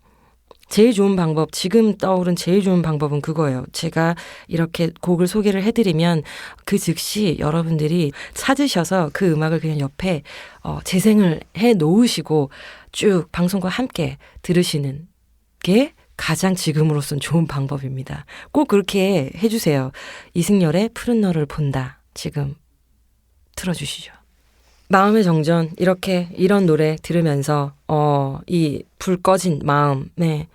제일 좋은 방법, 지금 떠오른 제일 좋은 방법은 그거예요. 제가 이렇게 곡을 소개를 해드리면 그 즉시 여러분들이 찾으셔서 그 음악을 그냥 옆에 재생을 해 놓으시고 쭉 방송과 함께 들으시는 게 가장 지금으로선 좋은 방법입니다. 꼭 그렇게 해주세요. 이승열의 푸른 너를 본다. 지금 틀어주시죠. 마음의 정전, 이런 노래 들으면서 이 불 꺼진 마음에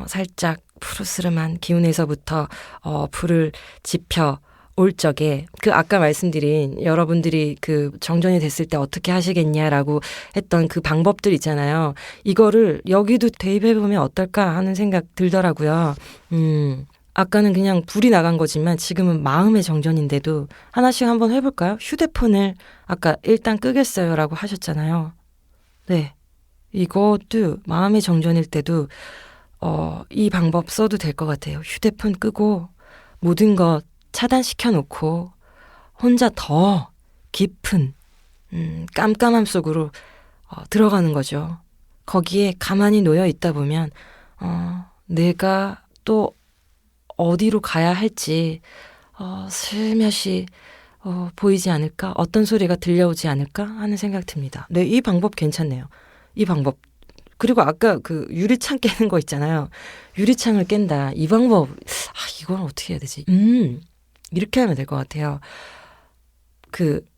살짝 푸르스름한 기운에서부터 불을 지펴 올 적에 그 아까 말씀드린 여러분들이 그 정전이 됐을 때 어떻게 하시겠냐라고 했던 그 방법들 있잖아요. 이거를 여기도 대입해보면 어떨까 하는 생각 들더라고요. 아까는 그냥 불이 나간 거지만 지금은 마음의 정전인데도 하나씩 한번 해볼까요? 휴대폰을 아까 일단 끄겠어요라고 하셨잖아요. 네, 이것도 마음의 정전일 때도 이 방법 써도 될 것 같아요. 휴대폰 끄고 모든 것 차단시켜 놓고 혼자 더 깊은 깜깜함 속으로 들어가는 거죠. 거기에 가만히 놓여 있다 보면 내가 또 어디로 가야 할지 슬며시 보이지 않을까? 어떤 소리가 들려오지 않을까? 하는 생각 듭니다. 네, 이 방법 괜찮네요. 이 방법. 그리고 아까 그 유리창 깨는 거 있잖아요. 유리창을 깬다. 이 방법. 이건 어떻게 해야 되지? 이렇게 하면 될 것 같아요.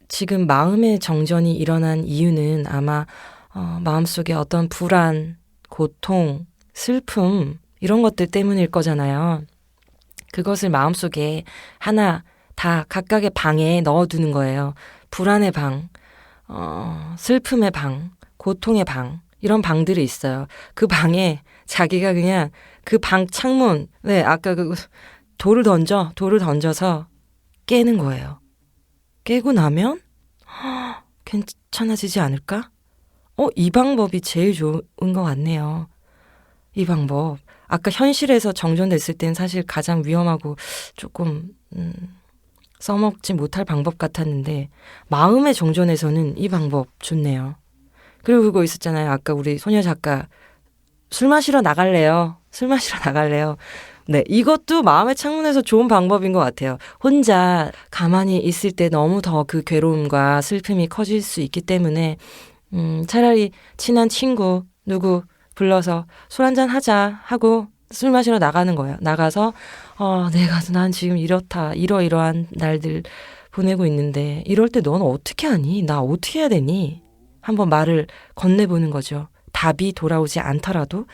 지금 마음의 정전이 일어난 이유는 아마 마음속에 어떤 불안, 고통, 슬픔 이런 것들 때문일 거잖아요. 그것을 마음속에 하나 다 각각의 방에 넣어두는 거예요. 불안의 방, 슬픔의 방, 고통의 방 이런 방들이 있어요. 그 방에 자기가 그냥 그 방 창문, 네, 아까 돌을 던져서 깨는 거예요. 깨고 나면 괜찮아지지 않을까? 이 방법이 제일 좋은 것 같네요. 이 방법. 아까 현실에서 정전됐을 땐 사실 가장 위험하고 조금 써먹지 못할 방법 같았는데 마음의 정전에서는 이 방법 좋네요. 그리고 그거 있었잖아요. 아까 우리 소녀 작가 술 마시러 나갈래요. 네, 이것도 마음의 창문에서 좋은 방법인 것 같아요. 혼자 가만히 있을 때 너무 더 그 괴로움과 슬픔이 커질 수 있기 때문에 차라리 친한 친구 누구 불러서 술 한잔 하자 하고 술 마시러 나가는 거예요. 나가서 난 지금 이러이러한 날들 보내고 있는데 이럴 때 넌 어떻게 하니? 나 어떻게 해야 되니? 한번 말을 건네보는 거죠. 답이 돌아오지 않더라도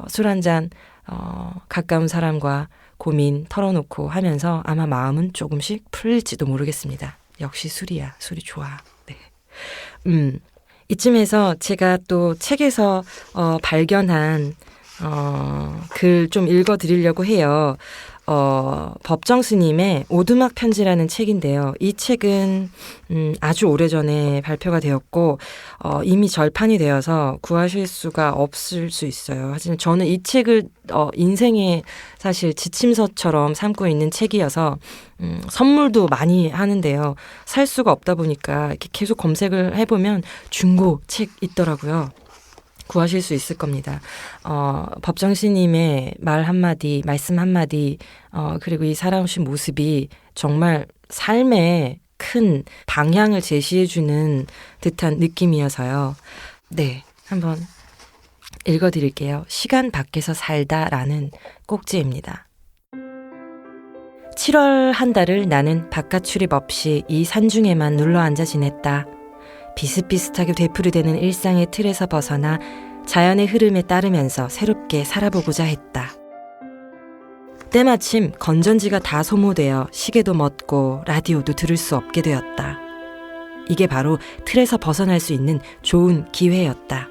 술 한잔 가까운 사람과 고민 털어놓고 하면서 아마 마음은 조금씩 풀릴지도 모르겠습니다. 역시 술이야. 술이 좋아. 네. 이쯤에서 제가 또 책에서 발견한 글 좀 읽어드리려고 해요. 법정 스님의 오두막 편지라는 책인데요. 이 책은 아주 오래전에 발표가 되었고 이미 절판이 되어서 구하실 수가 없을 수 있어요. 하지만 저는 이 책을 인생의 사실 지침서처럼 삼고 있는 책이어서 선물도 많이 하는데요. 살 수가 없다 보니까 이렇게 계속 검색을 해보면 중고 책 있더라고요. 구하실 수 있을 겁니다. 법정 스님의 말 한마디, 말씀 한마디, 그리고 이 살아오신 모습이 정말 삶의 큰 방향을 제시해주는 듯한 느낌이어서요. 네, 한번 읽어드릴게요. 시간 밖에서 살다라는 꼭지입니다. 7월 한 달을 나는 바깥 출입 없이 이 산중에만 눌러앉아 지냈다. 비슷비슷하게 되풀이되는 일상의 틀에서 벗어나 자연의 흐름에 따르면서 새롭게 살아보고자 했다. 때마침 건전지가 다 소모되어 시계도 멎고 라디오도 들을 수 없게 되었다. 이게 바로 틀에서 벗어날 수 있는 좋은 기회였다.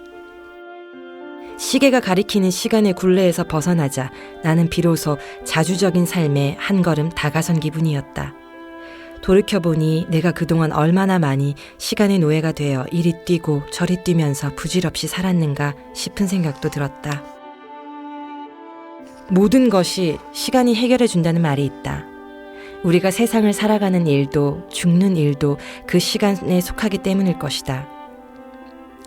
시계가 가리키는 시간의 굴레에서 벗어나자 나는 비로소 자주적인 삶에 한 걸음 다가선 기분이었다. 돌이켜보니 내가 그동안 얼마나 많이 시간의 노예가 되어 이리 뛰고 저리 뛰면서 부질없이 살았는가 싶은 생각도 들었다. 모든 것이 시간이 해결해준다는 말이 있다. 우리가 세상을 살아가는 일도 죽는 일도 그 시간에 속하기 때문일 것이다.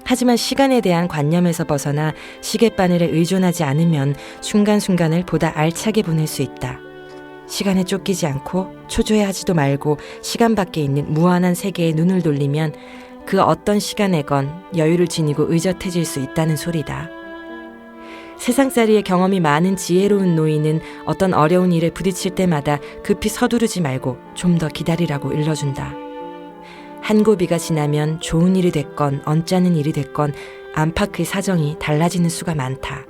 하지만 시간에 대한 관념에서 벗어나 시계바늘에 의존하지 않으면 순간순간을 보다 알차게 보낼 수 있다. 시간에 쫓기지 않고 초조해하지도 말고 시간 밖에 있는 무한한 세계에 눈을 돌리면 그 어떤 시간에건 여유를 지니고 의젓해질 수 있다는 소리다. 세상살이의 경험이 많은 지혜로운 노인은 어떤 어려운 일에 부딪힐 때마다 급히 서두르지 말고 좀 더 기다리라고 일러준다. 한 고비가 지나면 좋은 일이 됐건 언짢은 일이 됐건 안팎의 사정이 달라지는 수가 많다.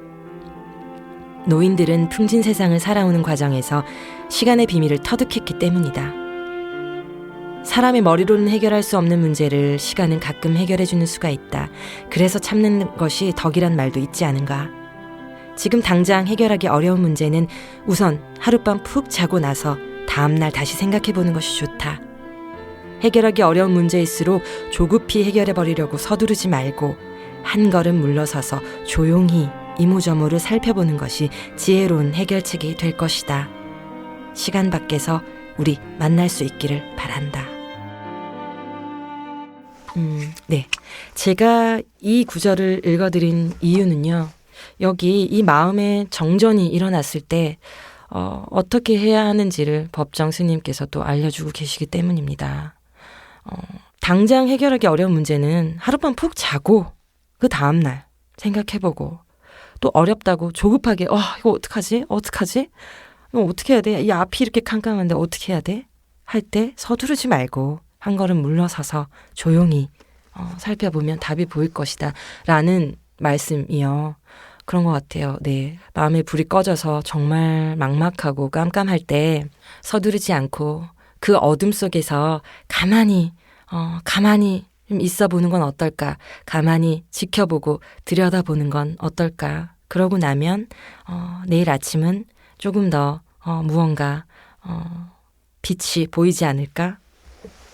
노인들은 풍진 세상을 살아오는 과정에서 시간의 비밀을 터득했기 때문이다. 사람의 머리로는 해결할 수 없는 문제를 시간은 가끔 해결해주는 수가 있다. 그래서 참는 것이 덕이란 말도 있지 않은가. 지금 당장 해결하기 어려운 문제는 우선 하룻밤 푹 자고 나서 다음날 다시 생각해보는 것이 좋다. 해결하기 어려운 문제일수록 조급히 해결해버리려고 서두르지 말고 한 걸음 물러서서 조용히 이모저모를 살펴보는 것이 지혜로운 해결책이 될 것이다. 시간 밖에서 우리 만날 수 있기를 바란다. 네. 제가 이 구절을 읽어드린 이유는요. 여기 이 마음의 정전이 일어났을 때 어떻게 해야 하는지를 법정 스님께서도 알려주고 계시기 때문입니다. 당장 해결하기 어려운 문제는 하룻밤 푹 자고 그 다음날 생각해보고 또 어렵다고 조급하게 이거 어떡하지? 이거 어떻게 해야 돼? 이 앞이 이렇게 캄캄한데 어떻게 해야 돼? 할 때 서두르지 말고 한 걸음 물러서서 조용히 살펴보면 답이 보일 것이다 라는 말씀이요. 그런 것 같아요. 네, 마음의 불이 꺼져서 정말 막막하고 깜깜할 때 서두르지 않고 그 어둠 속에서 가만히 좀 있어 보는 건 어떨까? 가만히 지켜보고 들여다보는 건 어떨까? 그러고 나면 내일 아침은 조금 더 무언가 빛이 보이지 않을까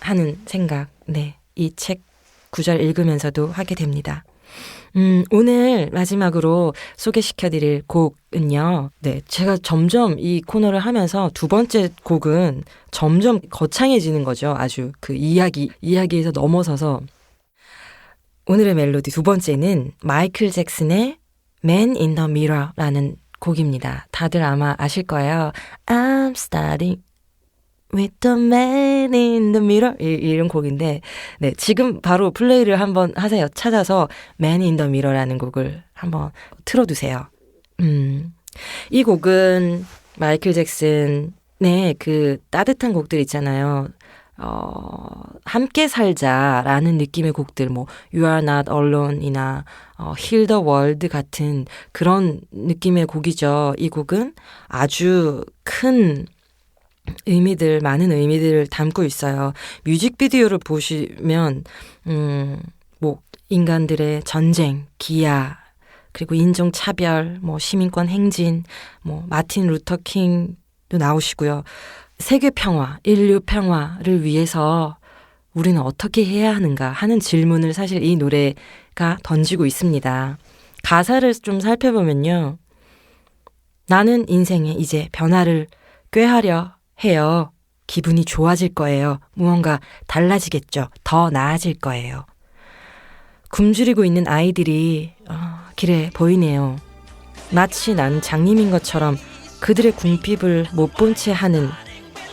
하는 생각, 네, 이 책 구절 읽으면서도 하게 됩니다. 오늘 마지막으로 소개시켜드릴 곡은요. 네, 제가 점점 이 코너를 하면서 두 번째 곡은 점점 거창해지는 거죠. 아주 그 이야기에서 넘어서서 오늘의 멜로디 두 번째는 마이클 잭슨의 Man in the Mirror라는 곡입니다. 다들 아마 아실 거예요. I'm starting with the man in the mirror 이런 곡인데 네, 지금 바로 플레이를 한번 하세요. 찾아서 Man in the Mirror라는 곡을 한번 틀어두세요. 이 곡은 마이클 잭슨의 그 따뜻한 곡들 있잖아요. 함께 살자라는 느낌의 곡들, 뭐 You are not alone이나 Heal the world 같은 그런 느낌의 곡이죠. 이 곡은 아주 큰 의미들, 많은 의미들을 담고 있어요. 뮤직비디오를 보시면 뭐 인간들의 전쟁, 기아, 그리고 인종차별, 뭐 시민권 행진, 뭐 마틴 루터 킹도 나오시고요. 세계 평화, 인류 평화를 위해서 우리는 어떻게 해야 하는가 하는 질문을 사실 이 노래가 던지고 있습니다. 가사를 좀 살펴보면요. 나는 인생에 이제 변화를 꾀하려 해요. 기분이 좋아질 거예요. 무언가 달라지겠죠. 더 나아질 거예요. 굶주리고 있는 아이들이 길에 보이네요. 마치 난 장님인 것처럼 그들의 궁핍을 못 본 채 하는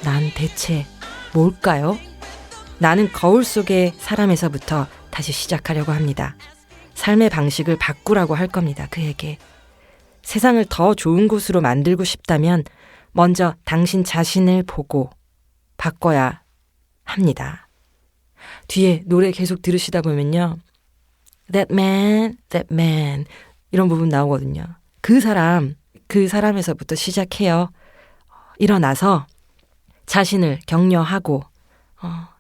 난 대체 뭘까요? 나는 거울 속의 사람에서부터 다시 시작하려고 합니다. 삶의 방식을 바꾸라고 할 겁니다. 그에게. 세상을 더 좋은 곳으로 만들고 싶다면 먼저 당신 자신을 보고 바꿔야 합니다. 뒤에 노래 계속 들으시다 보면요. That man 이런 부분 나오거든요. 그 사람에서부터 시작해요. 일어나서 자신을 격려하고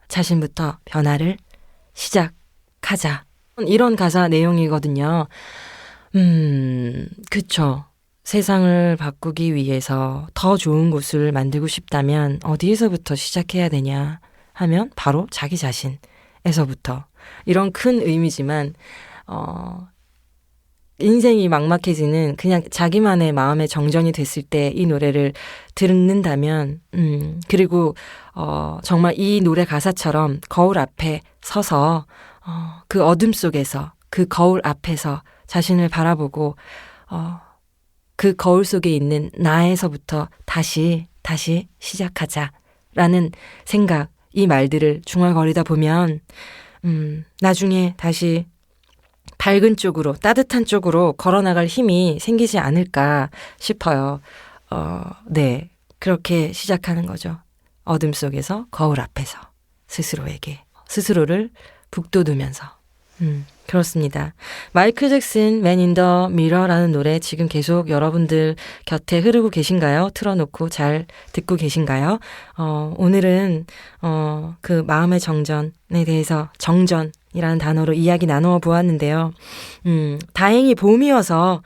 자신부터 변화를 시작하자. 이런 가사 내용이거든요. 그쵸. 세상을 바꾸기 위해서 더 좋은 곳을 만들고 싶다면 어디에서부터 시작해야 되냐 하면 바로 자기 자신에서부터. 이런 큰 의미지만 인생이 막막해지는 그냥 자기만의 마음의 정전이 됐을 때 이 노래를 듣는다면 그리고 정말 이 노래 가사처럼 거울 앞에 서서 그 어둠 속에서 그 거울 앞에서 자신을 바라보고 그 거울 속에 있는 나에서부터 다시 시작하자라는 생각, 이 말들을 중얼거리다 보면 나중에 다시 밝은 쪽으로, 따뜻한 쪽으로 걸어나갈 힘이 생기지 않을까 싶어요. 네, 그렇게 시작하는 거죠. 어둠 속에서 거울 앞에서 스스로를 북돋우면서. 그렇습니다. 마이클 잭슨 Man in the Mirror라는 노래 지금 계속 여러분들 곁에 흐르고 계신가요? 틀어놓고 잘 듣고 계신가요? 오늘은 그 마음의 정전에 대해서 정전이라는 단어로 이야기 나누어 보았는데요. 다행히 봄이어서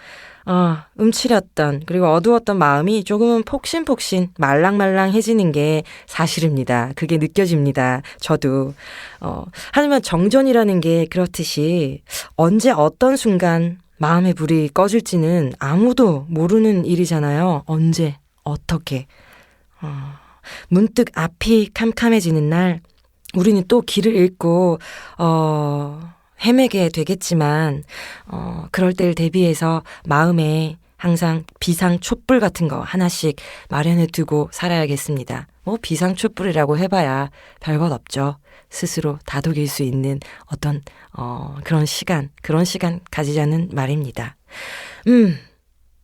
움츠렸던 그리고 어두웠던 마음이 조금은 폭신폭신 말랑말랑해지는 게 사실입니다. 그게 느껴집니다. 저도. 하지만 정전이라는 게 그렇듯이 언제 어떤 순간 마음의 불이 꺼질지는 아무도 모르는 일이잖아요. 언제 어떻게. 문득 앞이 캄캄해지는 날 우리는 또 길을 잃고 헤매게 되겠지만 그럴 때를 대비해서 마음에 항상 비상 촛불 같은 거 하나씩 마련해 두고 살아야겠습니다. 뭐 비상 촛불이라고 해봐야 별것 없죠. 스스로 다독일 수 있는 어떤 그런 시간 가지자는 말입니다.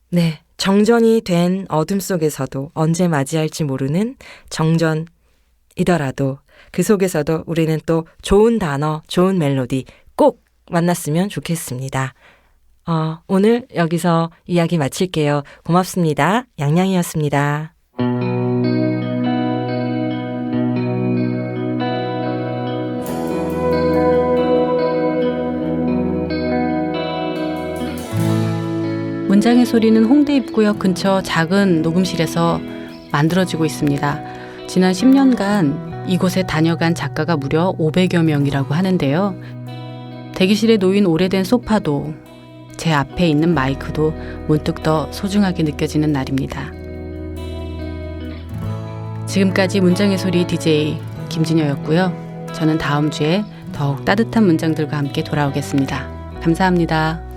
네. 정전이 된 어둠 속에서도 언제 맞이할지 모르는 정전이더라도 그 속에서도 우리는 또 좋은 단어, 좋은 멜로디 꼭 만났으면 좋겠습니다. 오늘 여기서 이야기 마칠게요. 고맙습니다. 양양이었습니다. 문장의 소리는 홍대 입구역 근처 작은 녹음실에서 만들어지고 있습니다. 지난 10년간 이곳에 다녀간 작가가 무려 500여 명이라고 하는데요. 대기실에 놓인 오래된 소파도 제 앞에 있는 마이크도 문득 더 소중하게 느껴지는 날입니다. 지금까지 문장의 소리 DJ 김진여였고요. 저는 다음 주에 더욱 따뜻한 문장들과 함께 돌아오겠습니다. 감사합니다.